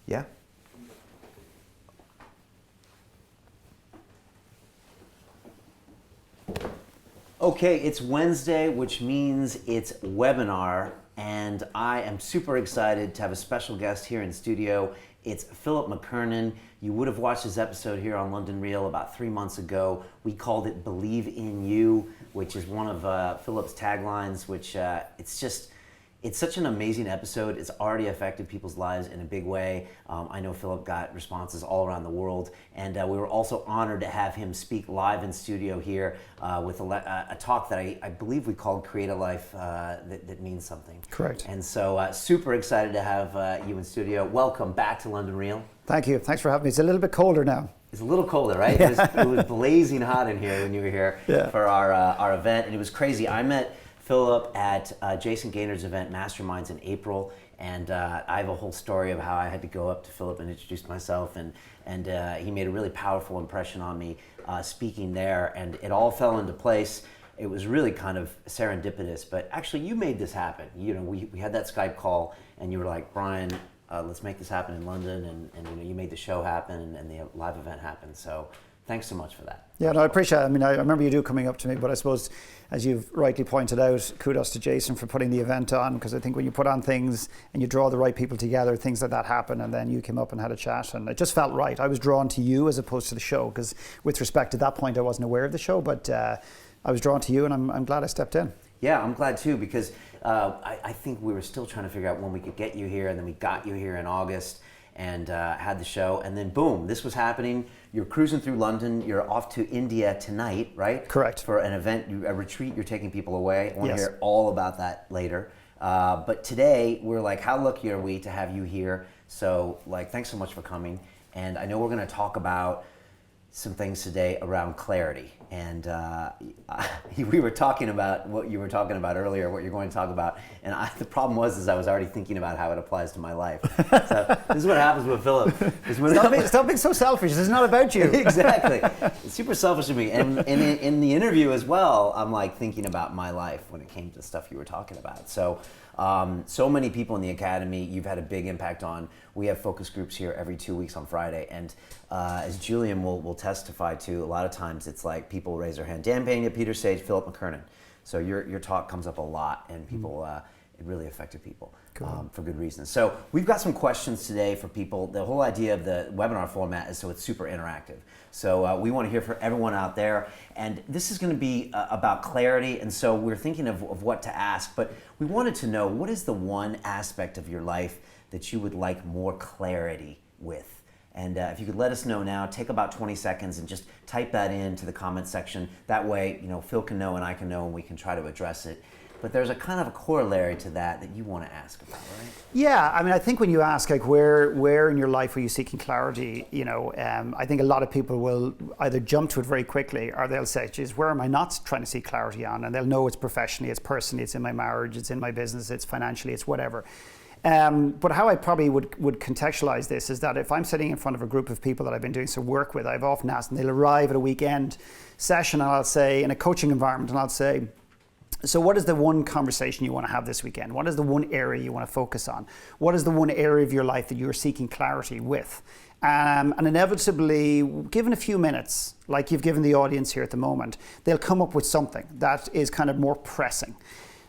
Yeah. Okay, it's Wednesday, which means it's webinar, and I am super excited to have a special guest here in studio. It's Philip McKernan. You would have watched this episode here on London Real about 3 months ago. We called it Believe in You, which is one of Philip's taglines, which it's such an amazing episode. It's already affected people's lives in a big way. I know Philip got responses all around the world, and we were also honored to have him speak live in studio here with a talk that I believe we called Create a Life that means something. Correct. And so super excited to have you in studio. Welcome back to London Real. Thank you. Thanks for having me. It's a little bit colder now. It's a little colder, right? Yeah. It was blazing hot in here when you were here for our event, and it was crazy. I met Philip at Jason Gainer's event, Masterminds, in April, and I have a whole story of how I had to go up to Philip and introduce myself, and he made a really powerful impression on me speaking there, and it all fell into place. It was really kind of serendipitous, but actually you made this happen. You know, we had that Skype call, and you were like, Brian, let's make this happen in London, and you know, you made the show happen and the live event happen. So thanks so much for that. Yeah, no, I appreciate it. I mean, I remember you coming up to me, but I suppose, as you've rightly pointed out, kudos to Jason for putting the event on, because I think when you put on things and you draw the right people together, things like that happen, and then you came up and had a chat, and it just felt right. I was drawn to you as opposed to the show, because with respect to that point, I wasn't aware of the show, but I was drawn to you, and I'm glad I stepped in. Yeah, I'm glad too, because I think we were still trying to figure out when we could get you here, and then we got you here in August and had the show, and then boom, this was happening. You're cruising through London. You're off to India tonight, right? Correct. For an event, a retreat. You're taking people away. I want to Yes. hear all about that later. But today, we're like, how lucky are we to have you here? So, like, thanks so much for coming. And I know we're going to talk about some things today around clarity. And we were talking about what you were talking about earlier, what you're going to talk about. And the problem was I was already thinking about how it applies to my life. So this is what happens with Philip. Stop being so selfish. It's not about you. Exactly. It's super selfish of me. And in the interview as well, I'm like thinking about my life when it came to the stuff you were talking about. So so many people in the Academy you've had a big impact on. We have focus groups here every 2 weeks on Friday. And as Julian will testify to, a lot of times it's like people raise their hand. Dan Pena, Peter Sage, Philip McKernan. So your talk comes up a lot, and people it really affected people. Cool. For good reasons. So we've got some questions today for people. The whole idea of the webinar format is so it's super interactive. So we want to hear from everyone out there. And this is going to be about clarity. And so we're thinking of what to ask. But we wanted to know, what is the one aspect of your life that you would like more clarity with? And if you could let us know now, take about 20 seconds and just type that into the comment section. That way, you know, Phil can know and I can know, and we can try to address it. But there's a kind of a corollary to that you want to ask about, right? Yeah, I mean, I think when you ask, like, where in your life are you seeking clarity, you know, I think a lot of people will either jump to it very quickly, or they'll say, geez, where am I not trying to seek clarity on? And they'll know it's professionally, it's personally, it's in my marriage, it's in my business, it's financially, it's whatever. But how I probably would contextualize this is that if I'm sitting in front of a group of people that I've been doing some work with, I've often asked, and they'll arrive at a weekend session, and I'll say, in a coaching environment, and I'll say, so what is the one conversation you want to have this weekend? What is the one area you want to focus on? What is the one area of your life that you're seeking clarity with? And inevitably, given a few minutes, like you've given the audience here at the moment, they'll come up with something that is kind of more pressing.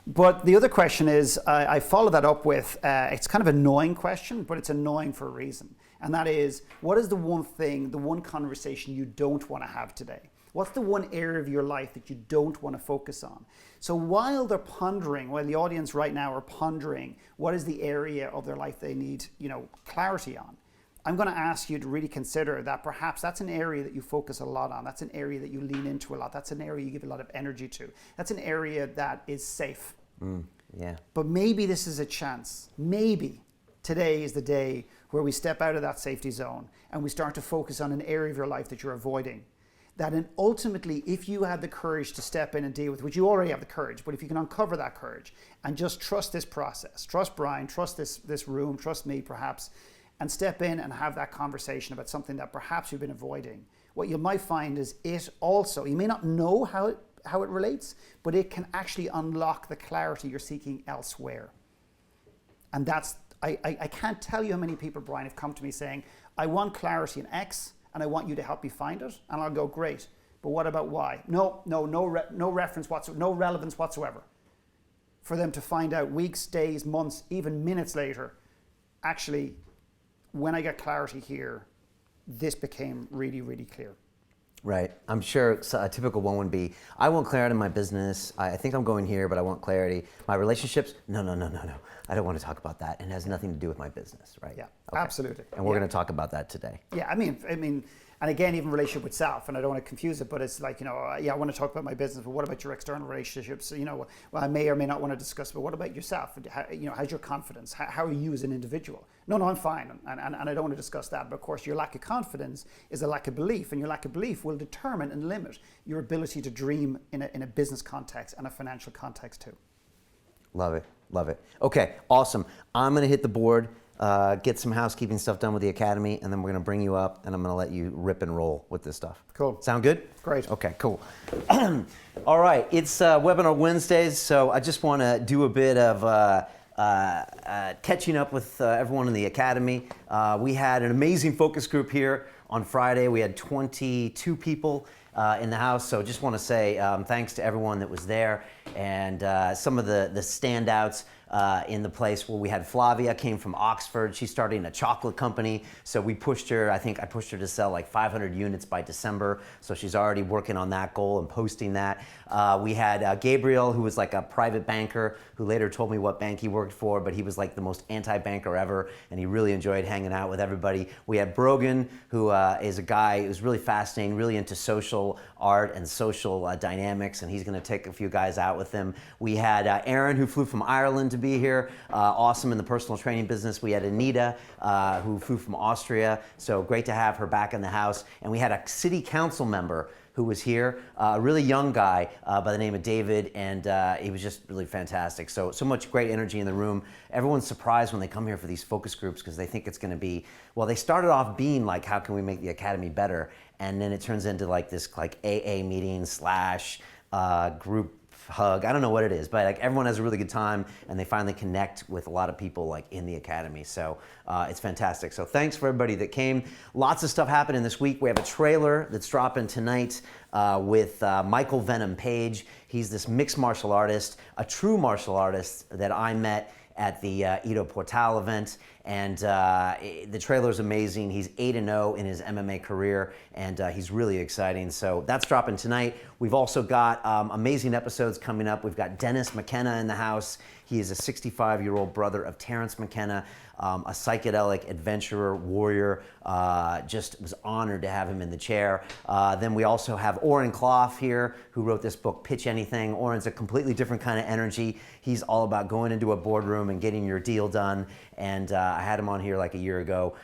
But the other question is, I follow that up with, it's kind of an annoying question, but it's annoying for a reason. And that is, what is the one thing, the one conversation you don't want to have today? What's the one area of your life that you don't want to focus on? So while they're pondering, while the audience right now are pondering, what is the area of their life they need, you know, clarity on? I'm going to ask you to really consider that perhaps that's an area that you focus a lot on. That's an area that you lean into a lot. That's an area you give a lot of energy to. That's an area that is safe. Yeah. But maybe this is a chance. Maybe today is the day where we step out of that safety zone and we start to focus on an area of your life that you're avoiding. That ultimately, if you had the courage to step in and deal with, which you already have the courage, but if you can uncover that courage and just trust this process, trust Brian, trust this room, trust me perhaps, and step in and have that conversation about something that perhaps you've been avoiding, what you might find is it also, you may not know how it relates, but it can actually unlock the clarity you're seeking elsewhere. And that's, I can't tell you how many people, Brian, have come to me saying, I want clarity in X and I want you to help me find it. And I'll go, great. But what about Y? No reference whatsoever, no relevance whatsoever. For them to find out weeks, days, months, even minutes later, actually, when I get clarity here, this became really, really clear. Right. I'm sure a typical one would be, I want clarity in my business. I think I'm going here, but I want clarity. My relationships, no. I don't want to talk about that. And it has nothing to do with my business, right? Yeah, okay. Absolutely. And we're going to talk about that today. Yeah, I mean, and again, even relationship with self, and I don't want to confuse it, but it's like, I want to talk about my business, but what about your external relationships? Well, I may or may not want to discuss, but what about yourself? How's your confidence? How are you as an individual? No, I'm fine, and I don't want to discuss that, but of course, your lack of confidence is a lack of belief, and your lack of belief will determine and limit your ability to dream in a business context and a financial context too. Love it. Okay, awesome. I'm going to hit the board. Get some housekeeping stuff done with the Academy, and then we're going to bring you up, and I'm going to let you rip and roll with this stuff. Cool. Sound good? Great. Okay, cool. All right, it's Webinar Wednesdays, so I just want to do a bit of catching up with everyone in the Academy. We had an amazing focus group here on Friday. We had 22 people in the house, so just want to say thanks to everyone that was there, and some of the standouts in the place. Well, we had Flavia, came from Oxford. She's starting a chocolate company, so we pushed her. I think I pushed her to sell like 500 units by December, so she's already working on that goal and posting that. We had Gabriel, who was like a private banker, who later told me what bank he worked for, but he was like the most anti-banker ever, and he really enjoyed hanging out with everybody. We had Brogan, who is a guy who's really fascinating, really into social art and social dynamics, and he's going to take a few guys out with him. We had Aaron, who flew from Ireland to be here, awesome in the personal training business. We had Anita, who flew from Austria, so great to have her back in the house. And we had a city council member who was here, a really young guy by the name of David, and he was just really fantastic. So much great energy in the room. Everyone's surprised when they come here for these focus groups because they think it's going to be, well, they started off being like, how can we make the Academy better? And then it turns into like this like AA meeting / group hug. I don't know what it is, but like everyone has a really good time, and they finally connect with a lot of people like in the Academy. So it's fantastic. So thanks for everybody that came. Lots of stuff happening this week. We have a trailer that's dropping tonight with Michael Venom Page. He's this mixed martial artist, a true martial artist that I met at the Ido Portal event, and the trailer's amazing. He's 8-0 in his MMA career, and he's really exciting. So that's dropping tonight. We've also got amazing episodes coming up. We've got Dennis McKenna in the house. He is a 65-year-old brother of Terrence McKenna, a psychedelic adventurer, warrior. Just was honored to have him in the chair. Then we also have Oren Clough here, who wrote this book, Pitch Anything. Oren's a completely different kind of energy. He's all about going into a boardroom and getting your deal done. And I had him on here like a year ago.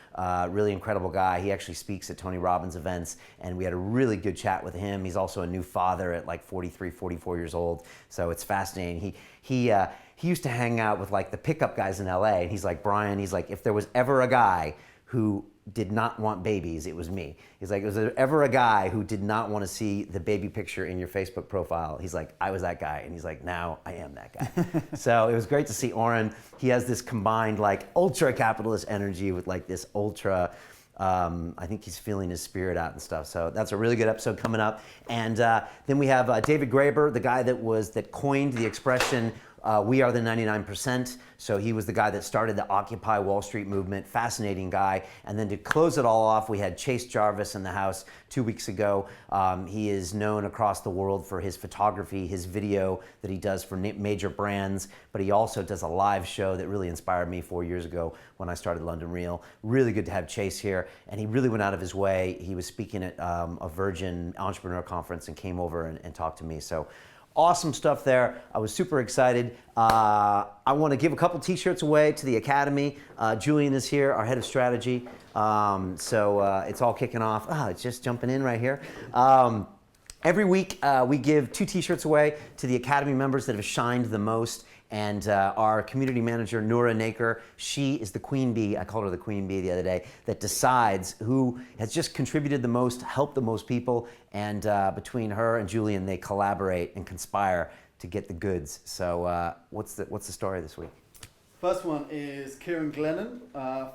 Really incredible guy. He actually speaks at Tony Robbins events, and we had a really good chat with him. He's also a new father at like 43, 44 years old. So it's fascinating. He used to hang out with like the pickup guys in LA, and he's like, Brian, he's like, if there was ever a guy who did not want babies, it was me. He's like, was there ever a guy who did not want to see the baby picture in your Facebook profile? He's like, I was that guy. And he's like, now I am that guy. So it was great to see Oren. He has this combined like ultra capitalist energy with like this ultra, I think he's feeling his spirit out and stuff. So that's a really good episode coming up. And then we have David Graeber, the guy that coined the expression, we are the 99%. So he was the guy that started the Occupy Wall Street movement. Fascinating guy. And then to close it all off, we had Chase Jarvis in the house 2 weeks ago. He is known across the world for his photography, his video that he does for major brands, but he also does a live show that really inspired me 4 years ago when I started London Real. Really good to have Chase here, and he really went out of his way. He was speaking at a Virgin Entrepreneur Conference and came over and talked to me. So awesome stuff there. I was super excited. I want to give a couple t-shirts away to the Academy. Julian is here, our head of strategy. So it's all kicking off. It's just jumping in right here. Every week we give 2 t-shirts away to the Academy members that have shined the most. And our community manager, Noura Naker, she is the queen bee, I called her the queen bee the other day, that decides who has just contributed the most, helped the most people, and between her and Julian, they collaborate and conspire to get the goods. So what's the story this week? First one is Kieran Glennon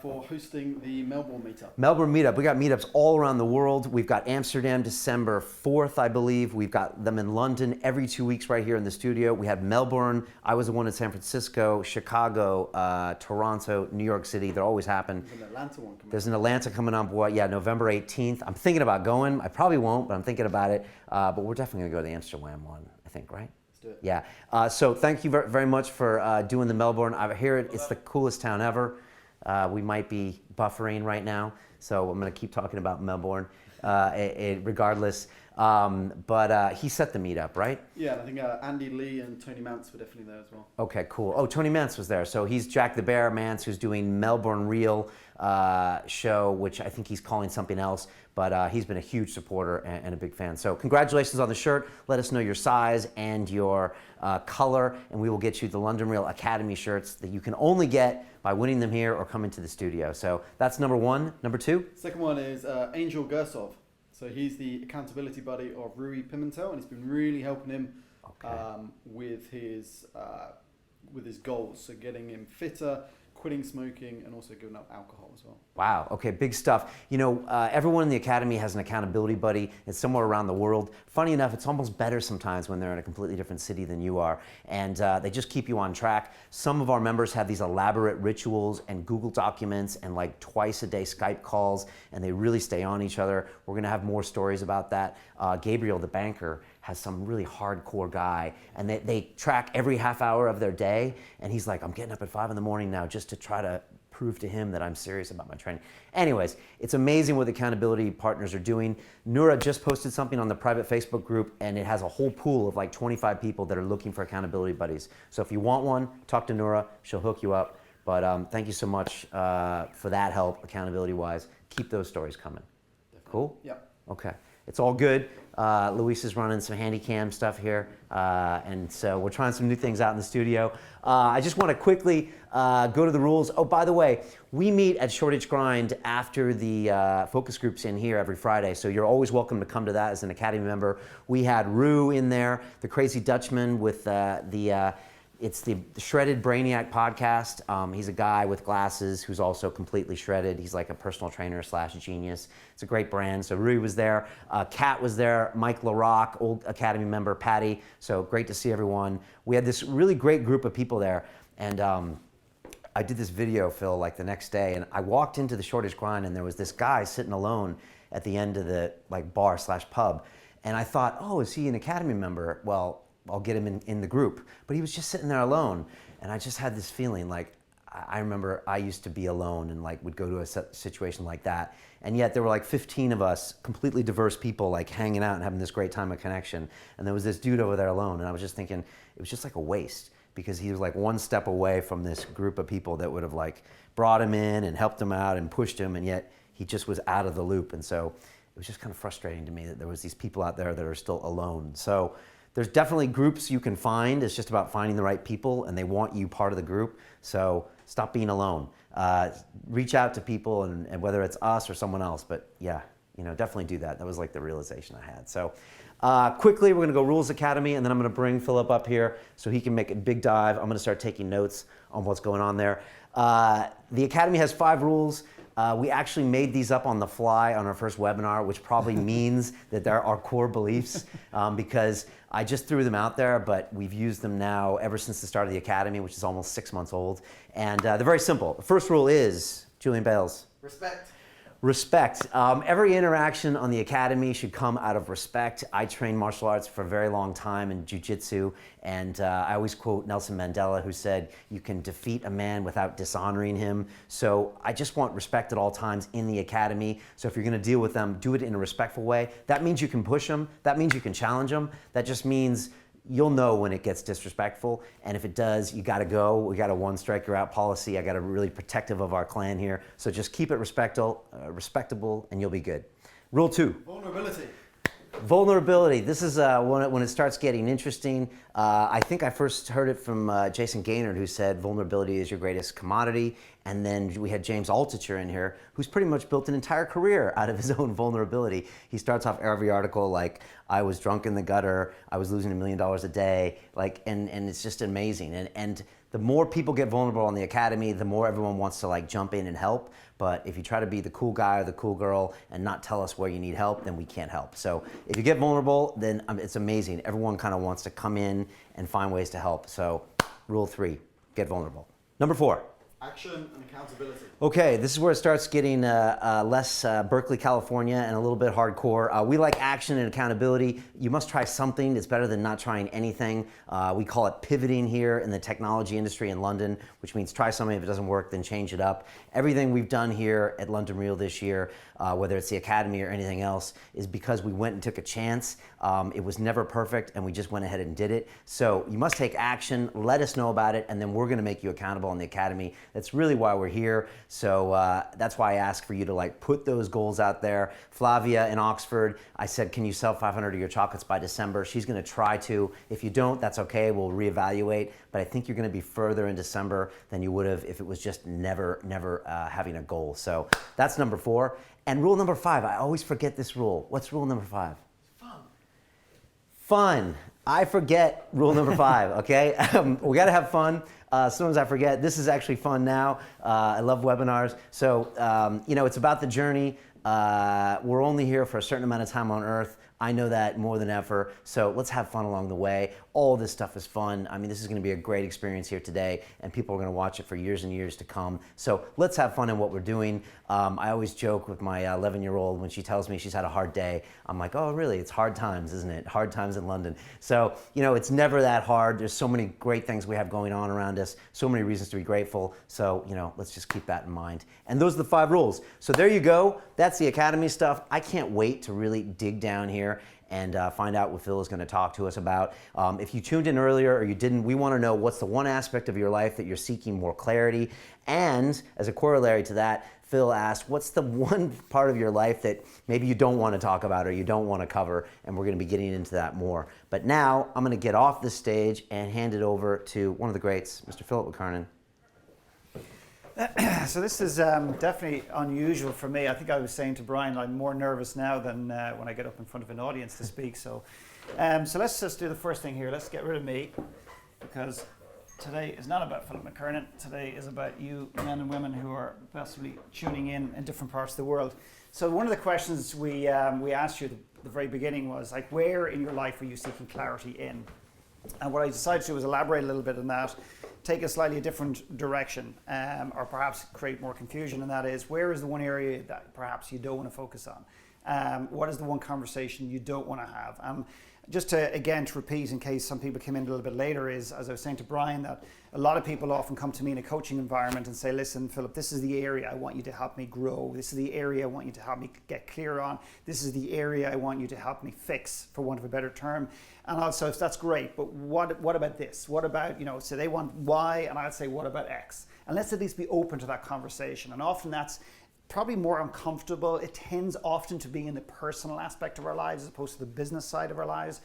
for hosting the Melbourne meetup. Melbourne meetup. We got meetups all around the world. We've got Amsterdam December 4th, I believe. We've got them in London every 2 weeks right here in the studio. We had Melbourne. I was the one in San Francisco, Chicago, Toronto, New York City. They always happen. There's an Atlanta one coming. There's an Atlanta coming on board. Yeah, November 18th. I'm thinking about going. I probably won't, but I'm thinking about it. But we're definitely going to go to the Amsterdam one, I think, right? Do it. Yeah. So thank you very much for doing the Melbourne. I hear it's the coolest town ever. We might be buffering right now, so I'm going to keep talking about Melbourne regardless. But he set the meetup, right? Yeah, I think Andy Lee and Tony Mance were definitely there as well. Okay, cool. Oh, Tony Mance was there. So he's Jack the Bear Mance, who's doing Melbourne Real show, which I think he's calling something else. But he's been a huge supporter and a big fan. So congratulations on the shirt. Let us know your size and your color, and we will get you the London Real Academy shirts that you can only get by winning them here or coming to the studio. So that's number one. Number two? Second one is Angel Gersov. So he's the accountability buddy of Rui Pimentel, and he's been really helping him with his goals. So getting him fitter, quitting smoking, and also giving up alcohol as well. Wow, okay, big stuff. You know, everyone in the Academy has an accountability buddy. It's somewhere around the world. Funny enough, it's almost better sometimes when they're in a completely different city than you are. And they just keep you on track. Some of our members have these elaborate rituals and Google documents and like twice a day Skype calls, and they really stay on each other. We're gonna have more stories about that. Gabriel, the banker, has some really hardcore guy, and they track every half hour of their day, and he's like, I'm getting up at 5 in the morning now just to try to prove to him that I'm serious about my training. Anyways, it's amazing what the accountability partners are doing. Noura just posted something on the private Facebook group, and it has a whole pool of like 25 people that are looking for accountability buddies. So if you want one, talk to Noura, she'll hook you up. But thank you so much for that help, accountability-wise. Keep those stories coming. Definitely. Cool? Yep. Okay. It's all good. Luis is running some handy cam stuff here, and so we're trying some new things out in the studio. I just want to quickly go to the rules. Oh, by the way, we meet at Shortage Grind after the focus groups in here every Friday, so you're always welcome to come to that as an Academy member. We had Rue in there, the Crazy Dutchman with it's the Shredded Brainiac podcast. He's a guy with glasses who's also completely shredded. He's like a personal trainer / genius. It's a great brand. So Rui was there. Kat was there. Mike LaRock, old Academy member. Patty. So great to see everyone. We had this really great group of people there. And I did this video, Phil, like the next day. And I walked into the Shortage Grind, and there was this guy sitting alone at the end of the like bar / pub. And I thought, oh, is he an Academy member? Well, I'll get him in the group. But he was just sitting there alone. And I just had this feeling like, I remember I used to be alone and like would go to a situation like that. And yet there were like 15 of us, completely diverse people, like hanging out and having this great time of connection. And there was this dude over there alone. And I was just thinking, it was just like a waste, because he was like one step away from this group of people that would have like brought him in and helped him out and pushed him. And yet he just was out of the loop. And so it was just kind of frustrating to me that there was these people out there that are still alone. So there's definitely groups you can find. It's just about finding the right people, and they want you part of the group. So stop being alone. Reach out to people, and whether it's us or someone else. But yeah, you know, definitely do that. That was like the realization I had. So quickly, we're going to go Rules Academy, and then I'm going to bring Philip up here so he can make a big dive. I'm going to start taking notes on what's going on there. The Academy has 5 rules. We actually made these up on the fly on our first webinar, which probably means that they're our core beliefs, because I just threw them out there, but we've used them now ever since the start of the Academy, which is almost 6 months old. And they're very simple. The first rule is, Julian Bales. Respect. Respect. Every interaction on the Academy should come out of respect. I trained martial arts for a very long time in jiu-jitsu, and I always quote Nelson Mandela, who said, you can defeat a man without dishonoring him. So I just want respect at all times in the Academy. So if you're gonna deal with them, do it in a respectful way. That means you can push them. That means you can challenge them. That just means you'll know when it gets disrespectful, and if it does, you gotta go. We got a one-strike, you're out policy. I got a really protective of our clan here. So just keep it respectable, and you'll be good. Rule 2. Vulnerability. Vulnerability. This is when it starts getting interesting. I think I first heard it from Jason Gaynard, who said vulnerability is your greatest commodity. And then we had James Altucher in here, who's pretty much built an entire career out of his own vulnerability. He starts off every article like, I was drunk in the gutter, I was losing $1 million a day, like, and it's just amazing. And the more people get vulnerable on the Academy, the more everyone wants to like jump in and help. But if you try to be the cool guy or the cool girl and not tell us where you need help, then we can't help. So if you get vulnerable, then it's amazing. Everyone kind of wants to come in and find ways to help. So rule 3, get vulnerable. Number 4. Action and accountability. Okay, this is where it starts getting less Berkeley, California, and a little bit hardcore. We like action and accountability. You must try something. It's better than not trying anything. We call it pivoting here in the technology industry in London, which means try something. If it doesn't work, then change it up. Everything we've done here at London Real this year, whether it's the Academy or anything else, is because we went and took a chance. It was never perfect, and we just went ahead and did it. So you must take action. Let us know about it, and then we're going to make you accountable in the Academy. That's really why we're here. So that's why I ask for you to like put those goals out there. Flavia in Oxford, I said, can you sell 500 of your chocolates by December? She's going to try to. If you don't, that's okay. We'll reevaluate. But I think you're going to be further in December than you would have if it was just never having a goal. So that's number 4. And rule number 5, I always forget this rule. What's rule number 5? Fun. I forget rule number 5, okay? We gotta have fun. Sometimes I forget. This is actually fun now. I love webinars. So, it's about the journey. We're only here for a certain amount of time on Earth. I know that more than ever. So let's have fun along the way. All this stuff is fun. I mean, this is gonna be a great experience here today, and people are gonna watch it for years and years to come. So let's have fun in what we're doing. I always joke with my 11-year-old when she tells me she's had a hard day. I'm like, oh, really? It's hard times, isn't it? Hard times in London. So, it's never that hard. There's so many great things we have going on around us, so many reasons to be grateful. So, let's just keep that in mind. And those are the 5 rules. So there you go. That's the Academy stuff. I can't wait to really dig down here and find out what Phil is going to talk to us about. If you tuned in earlier or you didn't, we want to know what's the one aspect of your life that you're seeking more clarity. And as a corollary to that, Phil asked, what's the one part of your life that maybe you don't want to talk about or you don't want to cover? And we're going to be getting into that more. But now I'm going to get off the stage and hand it over to one of the greats, Mr. Philip McKernan. So this is definitely unusual for me. I think I was saying to Brian, I'm more nervous now than when I get up in front of an audience to speak. So let's just do the first thing here. Let's get rid of me, because today is not about Philip McKernan. Today is about you men and women who are possibly tuning in different parts of the world. So one of the questions we asked you at the very beginning was, like, where in your life are you seeking clarity in? And what I decided to do was elaborate a little bit on that, take a slightly different direction, or perhaps create more confusion, and that is, where is the one area that perhaps you don't want to focus on? What is the one conversation you don't want to have? Just to repeat, in case some people came in a little bit later, is, as I was saying to Brian, that a lot of people often come to me in a coaching environment and say, listen, Philip, this is the area I want you to help me grow. This is the area I want you to help me get clear on. This is the area I want you to help me fix, for want of a better term. And also, that's great, but what about this? What about, so they want Y, and I'd say, what about X? And let's at least be open to that conversation. And often that's probably more uncomfortable. It tends often to be in the personal aspect of our lives as opposed to the business side of our lives.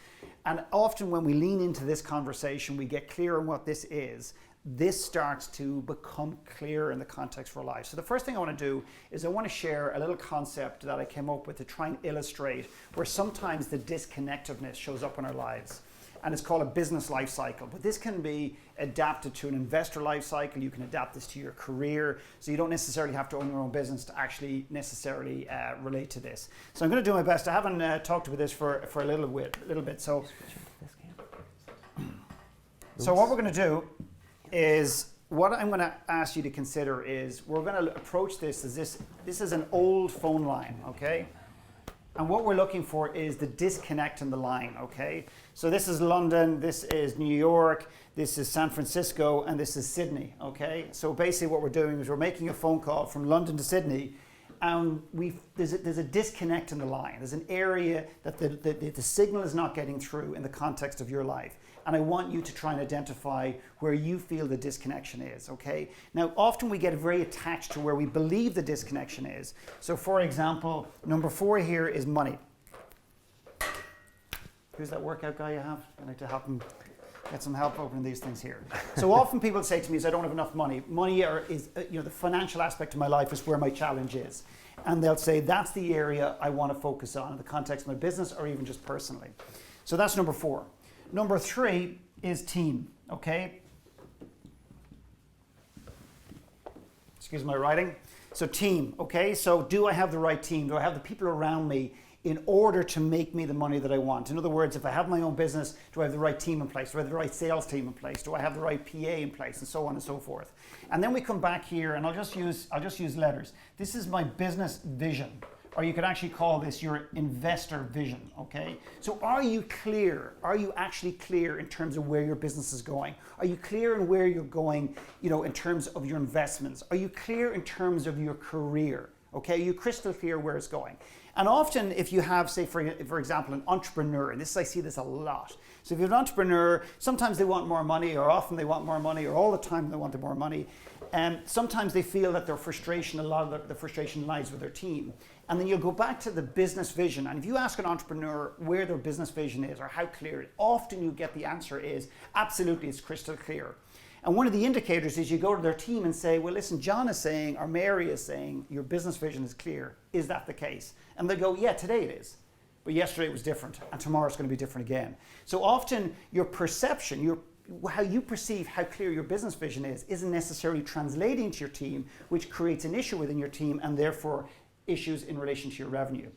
And often when we lean into this conversation, we get clear on what this is. This starts to become clear in the context of our lives. So the first thing I want to do is I want to share a little concept that I came up with to try and illustrate where sometimes the disconnectedness shows up in our lives. And it's called a business life cycle. But this can be adapted to an investor life cycle. You can adapt this to your career. So you don't necessarily have to own your own business to actually necessarily relate to this. So I'm going to do my best. I haven't talked about this for a little bit. So what we're going to do is, what I'm going to ask you to consider is, we're going to approach this as this is an old phone line, okay? And what we're looking for is the disconnect in the line, okay? So this is London, this is New York, this is San Francisco, and this is Sydney, okay? So basically what we're doing is we're making a phone call from London to Sydney, and there's a disconnect in the line. There's an area that the signal is not getting through in the context of your life. And I want you to try and identify where you feel the disconnection is, okay? Now, often we get very attached to where we believe the disconnection is. So for example, number 4 here is money. Who's that workout guy you have? I like to help him Get some help opening these things here. So often people say to me, I don't have enough money. Money is, the financial aspect of my life is where my challenge is. And they'll say, that's the area I want to focus on in the context of my business or even just personally. So that's number 4. Number 3 is team, okay? Excuse my writing. So team, okay? So do I have the right team? Do I have the people around me in order to make me the money that I want? In other words, if I have my own business, do I have the right team in place? Do I have the right sales team in place? Do I have the right PA in place? And so on and so forth. And then we come back here, and I'll just use letters. This is my business vision, or you could actually call this your investor vision, okay? So are you clear? Are you actually clear in terms of where your business is going? Are you clear in where you're going, in terms of your investments? Are you clear in terms of your career? Okay, are you crystal clear where it's going? And often if you have, say, for example, an entrepreneur, and I see this a lot. So if you have an entrepreneur, sometimes they want more money, or often they want more money, or all the time they want more money. And sometimes they feel that a lot of the frustration lies with their team. And then you'll go back to the business vision. And if you ask an entrepreneur where their business vision is or how clear, often you get the answer is, absolutely, it's crystal clear. And one of the indicators is you go to their team and say, well, listen, John is saying, or Mary is saying, your business vision is clear. Is that the case? And they go, yeah, today it is. But yesterday it was different, and tomorrow it's going to be different again. So often your perception, how you perceive how clear your business vision is, isn't necessarily translating to your team, which creates an issue within your team and therefore issues in relation to your revenue.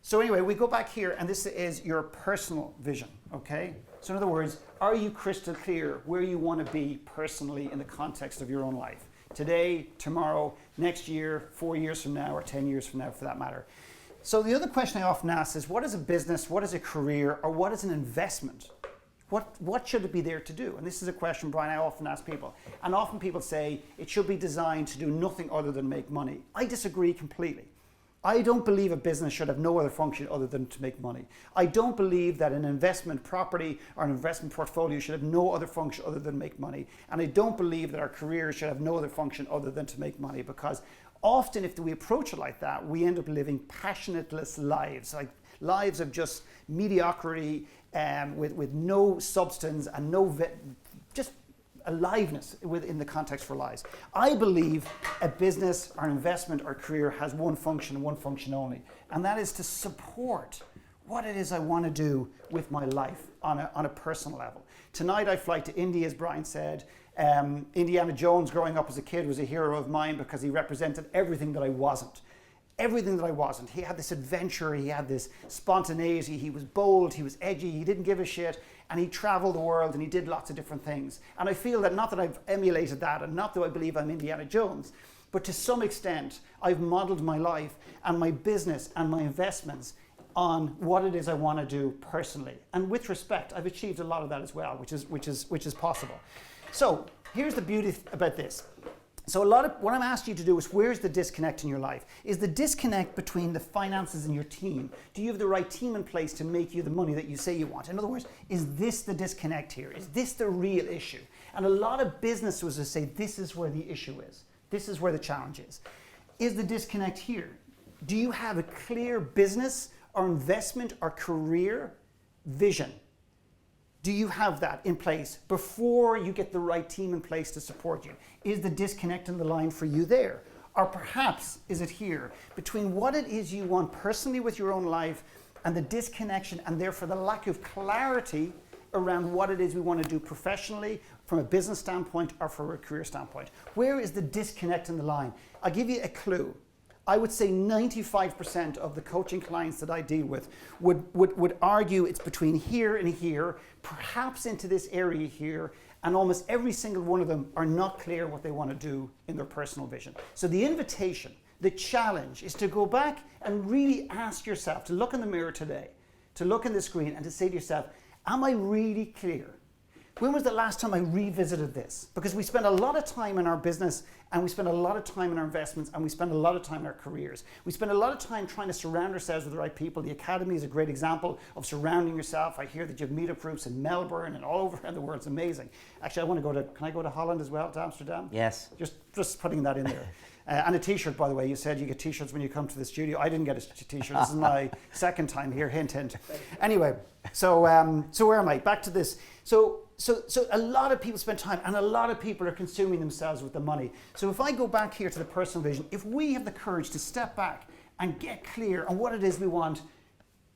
So anyway, we go back here, and this is your personal vision, okay? So in other words, are you crystal clear where you want to be personally in the context of your own life? Today, tomorrow, next year, 4 years from now, or 10 years from now for that matter. So the other question I often ask is, what is a business, what is a career, or what is an investment? What should it be there to do? And this is a question, Brian, I often ask people. And often people say it should be designed to do nothing other than make money. I disagree completely. I don't believe a business should have no other function other than to make money. I don't believe that an investment property or an investment portfolio should have no other function other than make money. And I don't believe that our careers should have no other function other than to make money, because often if we approach it like that, we end up living passionateless lives, like lives of just mediocrity with no substance and just aliveness within the context for lives. I believe a business or investment or career has one function and one function only, and that is to support what it is I want to do with my life on a personal level. Tonight I fly to India, as Brian said. Indiana Jones, growing up as a kid, was a hero of mine because he represented everything that I wasn't. Everything that I wasn't. He had this adventure, he had this spontaneity, he was bold, he was edgy, he didn't give a shit, and he traveled the world and he did lots of different things. And I feel that not that I've emulated that, and not that I believe I'm Indiana Jones, but to some extent I've modeled my life and my business and my investments on what it is I want to do personally. And with respect, I've achieved a lot of that as well, which is possible. So here's the beauty about this. So what I'm asking you to do is, where's the disconnect in your life? Is the disconnect between the finances and your team? Do you have the right team in place to make you the money that you say you want? In other words, is this the disconnect here? Is this the real issue? And a lot of business owners say this is where the issue is. This is where the challenge is. Is the disconnect here? Do you have a clear business or investment or career vision? Do you have that in place before you get the right team in place to support you? Is the disconnect in the line for you there? Or perhaps is it here between what it is you want personally with your own life and the disconnection, and therefore the lack of clarity around what it is we want to do professionally from a business standpoint or from a career standpoint? Where is the disconnect in the line? I'll give you a clue. I would say 95% of the coaching clients that I deal with would argue it's between here and here, perhaps into this area here, and almost every single one of them are not clear what they want to do in their personal vision. So the invitation, the challenge, is to go back and really ask yourself, to look in the mirror today, to look in the screen and to say to yourself, am I really clear? When was the last time I revisited this? Because we spend a lot of time in our business, and we spend a lot of time in our investments, and we spend a lot of time in our careers. We spend a lot of time trying to surround ourselves with the right people. The Academy is a great example of surrounding yourself. I hear that you have meetup groups in Melbourne and all over the world. It's amazing. Actually, can I go to Holland as well, to Amsterdam? Yes. Just putting that in there. And a t-shirt, by the way. You said you get t-shirts when you come to the studio. I didn't get a t-shirt. This is my second time here. Hint, hint. Anyway, so where am I? Back to this. So a lot of people spend time, and a lot of people are consuming themselves with the money. So if I go back here to the personal vision, if we have the courage to step back and get clear on what it is we want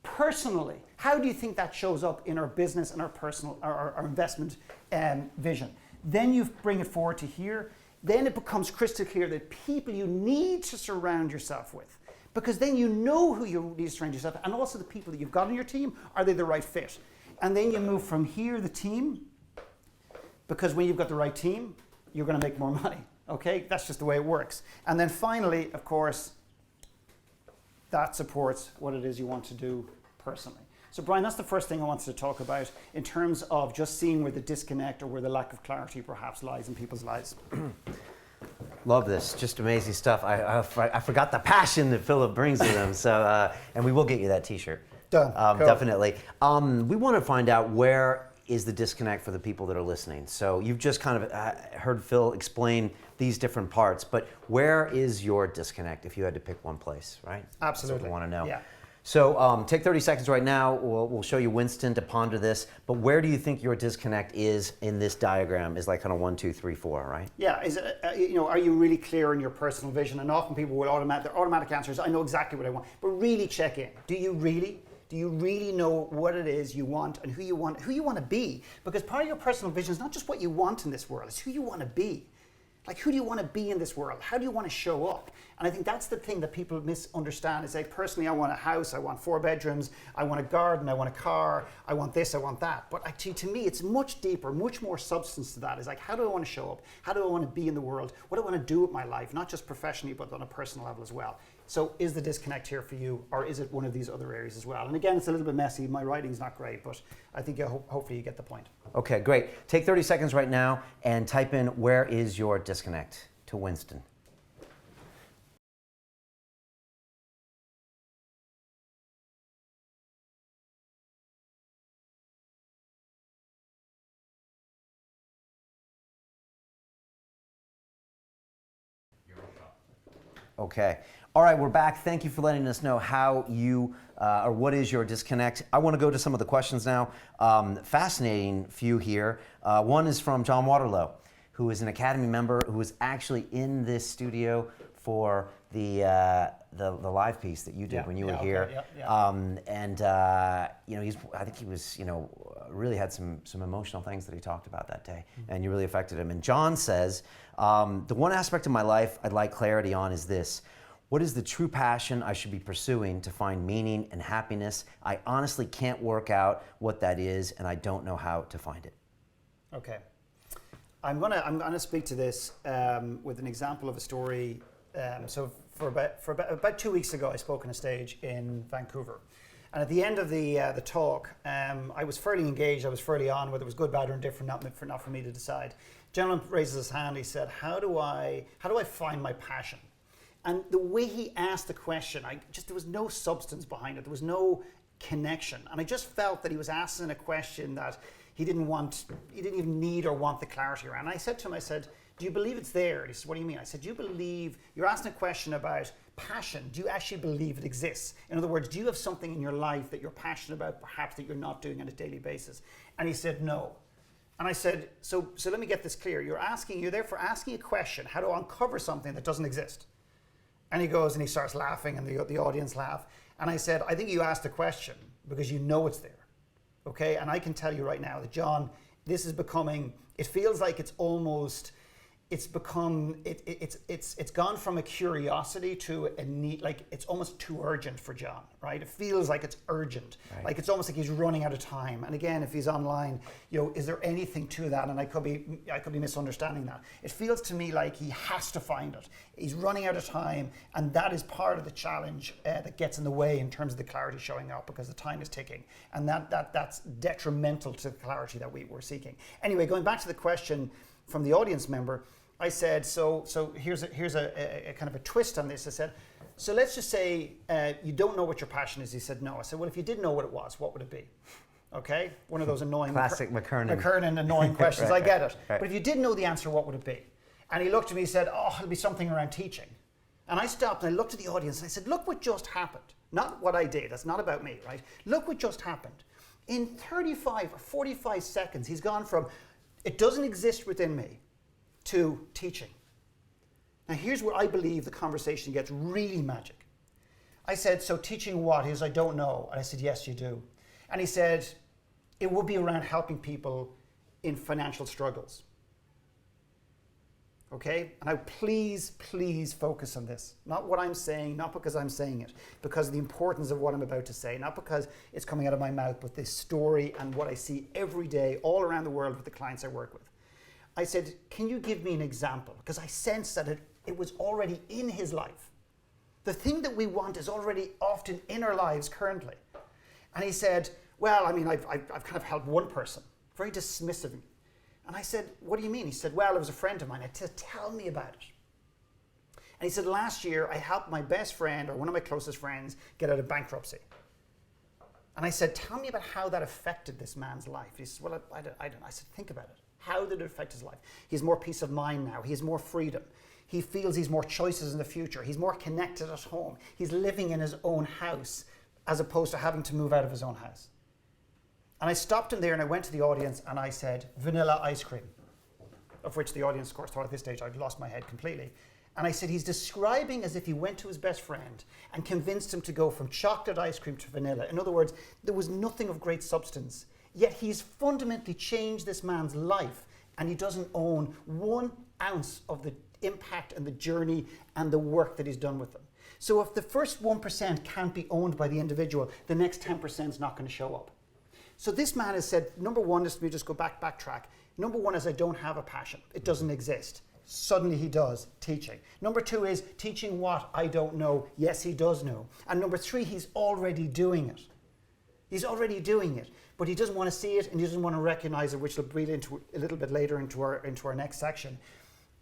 personally, how do you think that shows up in our business and our personal, our investment vision? Then you bring it forward to here. Then it becomes crystal clear that people you need to surround yourself with, because then you know who you need to surround yourself with, and also the people that you've got on your team, are they the right fit? And then you move from here, the team, because when you've got the right team, you're going to make more money. Okay, that's just the way it works. And then finally, of course, that supports what it is you want to do personally. So Brian, that's the first thing I wanted to talk about in terms of just seeing where the disconnect or where the lack of clarity perhaps lies in people's lives. Love this, just amazing stuff. I forgot the passion that Philip brings to them. So, and we will get you that T-shirt. Done. Cool. Definitely. We want to find out where is the disconnect for the people that are listening. So you've just kind of heard Phil explain these different parts, but where is your disconnect if you had to pick one place, right? Absolutely. That's what we want to know. Yeah. So take 30 seconds right now. We'll show you Winston to ponder this. But where do you think your disconnect is in this diagram? Is like kind of 1, 2, 3, 4, right? Yeah. Is it, are you really clear in your personal vision? And often people will their automatic answer is, I know exactly what I want. But really check in. Do you really know what it is you want and who you want to be? Because part of your personal vision is not just what you want in this world, it's who you want to be. Like, who do you want to be in this world? How do you want to show up? And I think that's the thing that people misunderstand is like, personally, I want a house, I want 4 bedrooms, I want a garden, I want a car, I want this, I want that. But actually, to me, it's much deeper, much more substance to that. It's like, how do I want to show up? How do I want to be in the world? What do I want to do with my life? Not just professionally, but on a personal level as well. So is the disconnect here for you, or is it one of these other areas as well? And again, it's a little bit messy. My writing's not great, but I think hopefully you get the point. Okay, great. Take 30 seconds right now and type in, where is your disconnect, to Winston. Okay. All right, we're back. Thank you for letting us know how you, or what is your disconnect. I want to go to some of the questions now. Fascinating few here. One is from John Waterlow, who is an Academy member who was actually in this studio for the live piece that you did when you were here. I think he was, really had some emotional things that he talked about that day, and you really affected him. And John says, the one aspect of my life I'd like clarity on is this. What is the true passion I should be pursuing to find meaning and happiness? I honestly can't work out what that is, and I don't know how to find it. Okay. I'm gonna speak to this with an example of a story. So for about 2 weeks ago, I spoke on a stage in Vancouver. And at the end of the talk, I was fairly engaged, I was fairly on, whether it was good, bad, or indifferent, not for me to decide. A gentleman raises his hand, he said, how do I find my passion? And the way he asked the question, there was no substance behind it, there was no connection. And I just felt that he was asking a question that he didn't even need or want the clarity around. And I said to him, do you believe it's there? And he said, what do you mean? I said, you're asking a question about passion. Do you actually believe it exists? In other words, do you have something in your life that you're passionate about, perhaps that you're not doing on a daily basis? And he said, no. And I said, so let me get this clear. You're therefore asking a question, how to uncover something that doesn't exist. And he goes and he starts laughing, and the audience laugh. And I said, I think you asked the question because you know it's there. Okay? And I can tell you right now that, John, this is becoming, it feels like it's gone from a curiosity to a need, like it's almost too urgent for John, right? It feels like it's urgent. Right. Like it's almost like he's running out of time. And again, if he's online, is there anything to that? And I could be misunderstanding that. It feels to me like he has to find it. He's running out of time, and that is part of the challenge that gets in the way in terms of the clarity showing up, because the time is ticking, and that's detrimental to the clarity that we're seeking. Anyway, going back to the question from the audience member, I said, so here's a kind of a twist on this. I said, so let's just say you don't know what your passion is. He said, no. I said, well, if you did know what it was, what would it be? Okay, one of those annoying classic McKernan annoying questions. Right, I get it. Right. But if you did know the answer, what would it be? And he looked at me and said, oh, it'll be something around teaching. And I stopped and I looked at the audience and I said, look what just happened. Not what I did, that's not about me, right? Look what just happened. In 35 or 45 seconds, he's gone from, it doesn't exist within me, to teaching. Now here's where I believe the conversation gets really magic. I said, so teaching what? He goes, I don't know. And I said, yes, you do. And he said, it would be around helping people in financial struggles. Okay? And now please focus on this. Not what I'm saying, not because I'm saying it, because of the importance of what I'm about to say, not because it's coming out of my mouth, but this story and what I see every day all around the world with the clients I work with. I said, can you give me an example? Because I sensed that it was already in his life. The thing that we want is already often in our lives currently. And he said, well, I mean, I've kind of helped one person, very dismissive. And I said, what do you mean? He said, well, it was a friend of mine. I said, tell me about it. And he said, last year, I helped my best friend, or one of my closest friends, get out of bankruptcy. And I said, tell me about how that affected this man's life. He said, well, I don't. I said, think about it. How did it affect his life? He has more peace of mind now. He has more freedom. He feels he's more choices in the future. He's more connected at home. He's living in his own house as opposed to having to move out of his own house. And I stopped him there and I went to the audience and I said, vanilla ice cream. Of which the audience, of course, thought at this stage I'd lost my head completely. And I said, he's describing as if he went to his best friend and convinced him to go from chocolate ice cream to vanilla. In other words, there was nothing of great substance. Yet he's fundamentally changed this man's life and he doesn't own 1 ounce of the impact and the journey and the work that he's done with them. So if the first 1% can't be owned by the individual, the next 10% is not going to show up. So this man has said, number one, let me just go backtrack. Number one is I don't have a passion. It doesn't exist. Suddenly he does, teaching. Number 2 is teaching what? I don't know. Yes, he does know. And number 3, he's already doing it. He's already doing it, but he doesn't want to see it and he doesn't want to recognize it, which we'll breathe into a little bit later into our next section.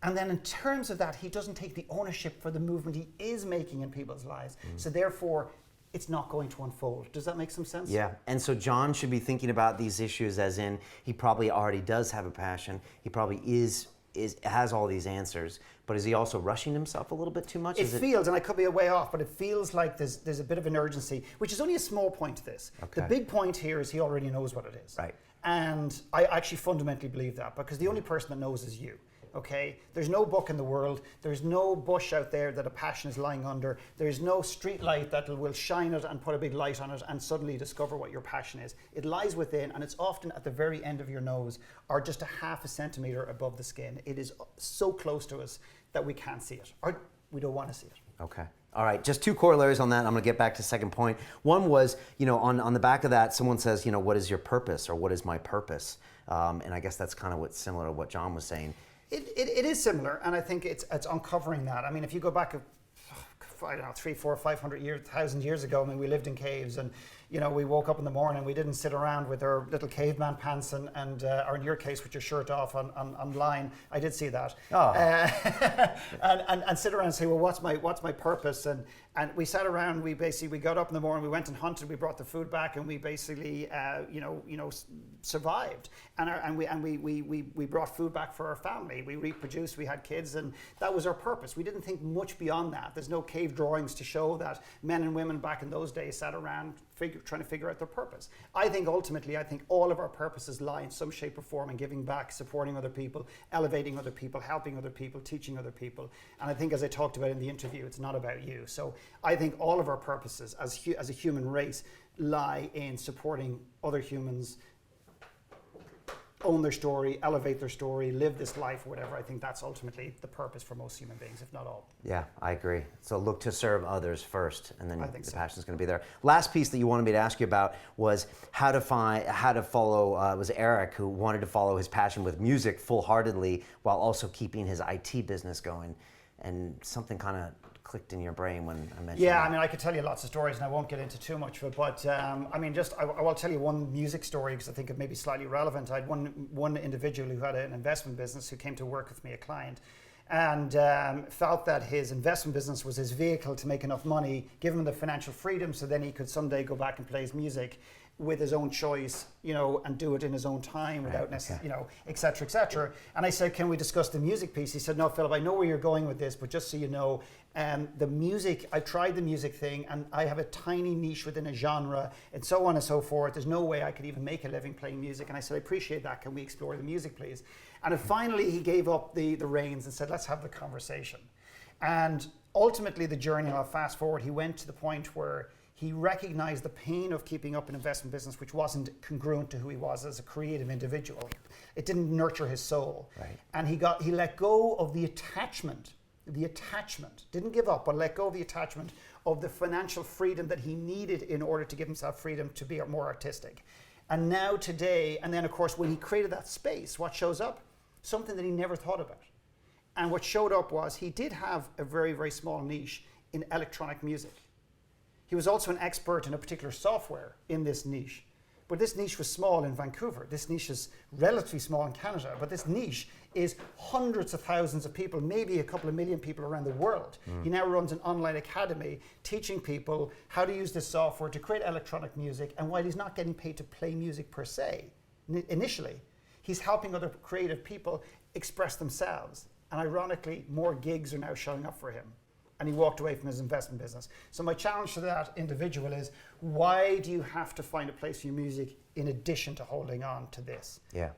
And then in terms of that, he doesn't take the ownership for the movement he is making in people's lives. So therefore, it's not going to unfold. Does that make some sense? Yeah, and so John should be thinking about these issues as in he probably already does have a passion. He probably has all these answers, but is he also rushing himself a little bit too much? It feels, and I could be way off, but it feels like there's a bit of an urgency, which is only a small point to this. Okay. The big point here is he already knows what it is. Right. And I actually fundamentally believe that because the only person that knows is you. Okay, there's no book in the world, there's no bush out there that a passion is lying under, there's no street light that will shine it and put a big light on it and suddenly discover what your passion is. It lies within and it's often at the very end of your nose or just a half a centimeter above the skin. It is so close to us that we can't see it or we don't want to see it. Okay. All right, just 2 corollaries on that. I'm going to get back to the second point. One was, on the back of that, someone says, what is your purpose or what is my purpose? And I guess that's kind of what's similar to what John was saying. It is similar, and I think it's uncovering that. I mean, if you go back, I don't know, 300, 400, 500 years, 1,000 years ago, I mean, we lived in caves, and we woke up in the morning, we didn't sit around with our little caveman pants and or in your case, with your shirt off online. I did see that. Oh. And sit around and say, well, what's my purpose? And we sat around. We got up in the morning. We went and hunted. We brought the food back, and we basically, survived. And we brought food back for our family. We reproduced. We had kids, and that was our purpose. We didn't think much beyond that. There's no cave drawings to show that men and women back in those days sat around trying to figure out their purpose. I think all of our purposes lie in some shape or form in giving back, supporting other people, elevating other people, helping other people, teaching other people. And I think, as I talked about in the interview, it's not about you. So I think all of our purposes as a human race lie in supporting other humans, own their story, elevate their story, live this life, whatever. I think that's ultimately the purpose for most human beings, if not all. Yeah, I agree. So look to serve others first, and then the passion's going to be there. Last piece that you wanted me to ask you about was how to follow. It was Eric who wanted to follow his passion with music full-heartedly while also keeping his IT business going, and something kind of clicked in your brain when I mentioned that. I mean, I could tell you lots of stories, and I won't get into too much of it, but I will tell you one music story because I think it may be slightly relevant. I had one individual who had an investment business who came to work with me, a client, and felt that his investment business was his vehicle to make enough money, give him the financial freedom so then he could someday go back and play his music. with his own choice, and do it in his own time without necessarily, et cetera, et cetera. And I said, can we discuss the music piece? He said, no, Philip, I know where you're going with this, but just so you know, the music, I tried the music thing, and I have a tiny niche within a genre, and so on and so forth. There's no way I could even make a living playing music. And I said, I appreciate that. Can we explore the music, please? And then finally, he gave up the reins and said, let's have the conversation. And ultimately, the journey, I'll fast forward, he went to the point where he recognized the pain of keeping up an investment business which wasn't congruent to who he was as a creative individual. It didn't nurture his soul. Right. And he let go of the attachment, didn't give up, but let go of the attachment of the financial freedom that he needed in order to give himself freedom to be more artistic. And now today, and then of course when he created that space, what shows up? Something that he never thought about. And what showed up was he did have a very, very small niche in electronic music. He was also an expert in a particular software in this niche. But this niche was small in Vancouver. This niche is relatively small in Canada. But this niche is hundreds of thousands of people, maybe a couple of million people around the world. He now runs an online academy teaching people how to use this software to create electronic music. And while he's not getting paid to play music per se, initially, he's helping other creative people express themselves. And ironically, more gigs are now showing up for him. And he walked away from his investment business. So my challenge to that individual is, why do you have to find a place for your music in addition to holding on to this? Yeah.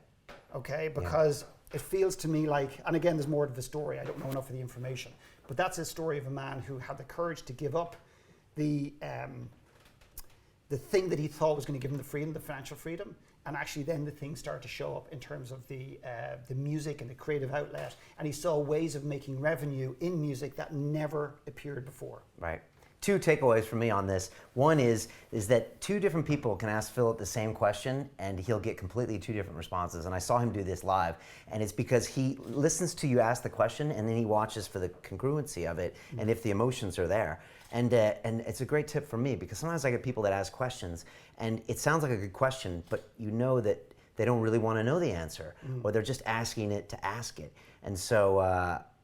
Okay, because it feels to me like, and again, there's more to the story, I don't know enough of the information, but that's a story of a man who had the courage to give up the thing that he thought was going to give him the freedom, the financial freedom, and actually then the things started to show up in terms of the music and the creative outlet, and he saw ways of making revenue in music that never appeared before. Right. Two takeaways for me on this. One is that two different people can ask Philip the same question and he'll get completely two different responses. And I saw him do this live, and it's because he listens to you ask the question and then he watches for the congruency of it and if the emotions are there. And it's a great tip for me, because sometimes I get people that ask questions and it sounds like a good question, but you know that they don't really want to know the answer, or they're just asking it to ask it. And so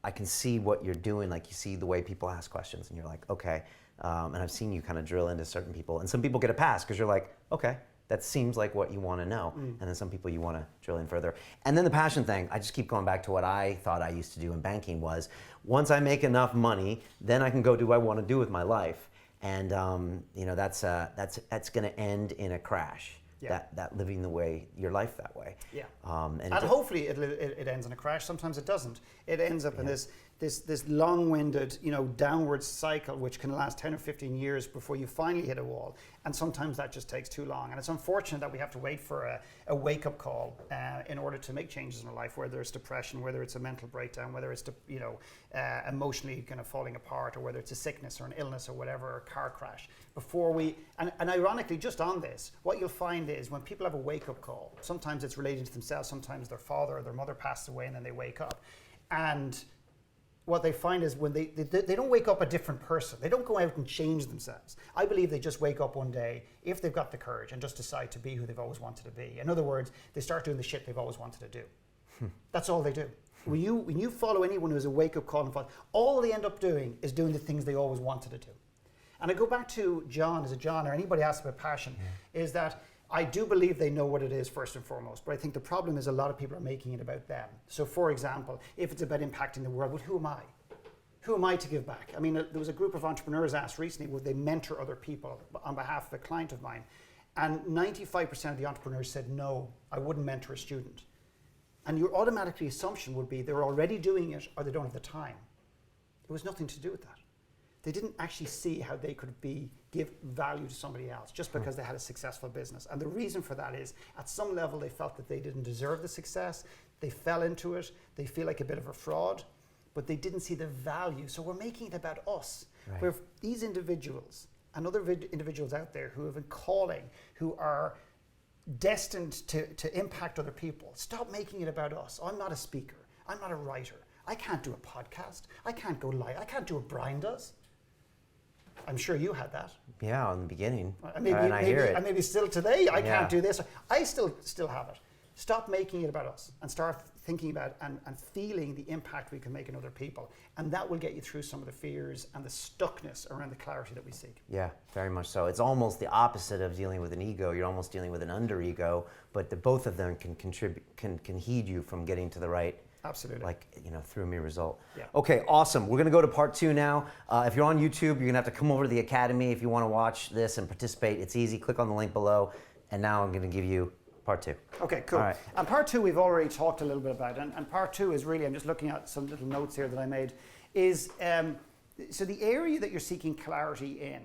I can see what you're doing. Like, you see the way people ask questions and you're like, okay. And I've seen you kind of drill into certain people, and some people get a pass because you're like, okay, that seems like what you want to know. And then some people you want to drill in further. And then the passion thing, I just keep going back to what I thought I used to do in banking was, once I make enough money, then I can go do what I want to do with my life. And that's going to end in a crash. Yeah. That living the way, your life that way. Yeah. And hopefully it ends in a crash. Sometimes it doesn't. It ends up in this long-winded, downward cycle which can last 10 or 15 years before you finally hit a wall. And sometimes that just takes too long. And it's unfortunate that we have to wait for a wake-up call in order to make changes in our life, whether it's depression, whether it's a mental breakdown, whether it's emotionally kind of falling apart, or whether it's a sickness or an illness or whatever, or a car crash. Before we, and ironically, just on this, what you'll find is when people have a wake-up call, sometimes it's related to themselves, sometimes their father or their mother passed away and then they wake up. And what they find is when they don't wake up a different person. They don't go out and change themselves. I believe they just wake up one day, if they've got the courage, and just decide to be who they've always wanted to be. In other words, they start doing the shit they've always wanted to do. That's all they do. When you follow anyone who has a wake-up call, all they end up doing is doing the things they always wanted to do. And I go back to John, or anybody asks about passion, is that I do believe they know what it is first and foremost, but I think the problem is a lot of people are making it about them. So for example, if it's about impacting the world, well, who am I? Who am I to give back? I mean, there was a group of entrepreneurs asked recently, would they mentor other people on behalf of a client of mine? And 95% of the entrepreneurs said, no, I wouldn't mentor a student. And your automatically assumption would be they're already doing it or they don't have the time. It was nothing to do with that. They didn't actually see how they could give value to somebody else just because they had a successful business. And the reason for that is, at some level, they felt that they didn't deserve the success. They fell into it. They feel like a bit of a fraud, but they didn't see the value. So we're making it about us. Right. Where these individuals and other individuals out there who have a calling, who are destined to impact other people, stop making it about us. I'm not a speaker. I'm not a writer. I can't do a podcast. I can't go live. I can't do what Brian does. I'm sure you had that. Yeah, in the beginning. And maybe still today, I can't do this. I still have it. stop making it about us and start thinking about and feeling the impact we can make in other people. And that will get you through some of the fears and the stuckness around the clarity that we seek. Yeah, very much so. It's almost the opposite of dealing with an ego. You're almost dealing with an underego, but both of them can contribute, can heed you from getting to the right, absolutely, through me result. Yeah. Okay, awesome. We're going to go to part 2 now. If you're on YouTube, you're going to have to come over to the Academy if you want to watch this and participate. It's easy. Click on the link below. And now I'm going to give you part 2. Okay, cool. All right. And part 2 we've already talked a little bit about, and part 2 is really, I'm just looking at some little notes here that I made, is so the area that you're seeking clarity in.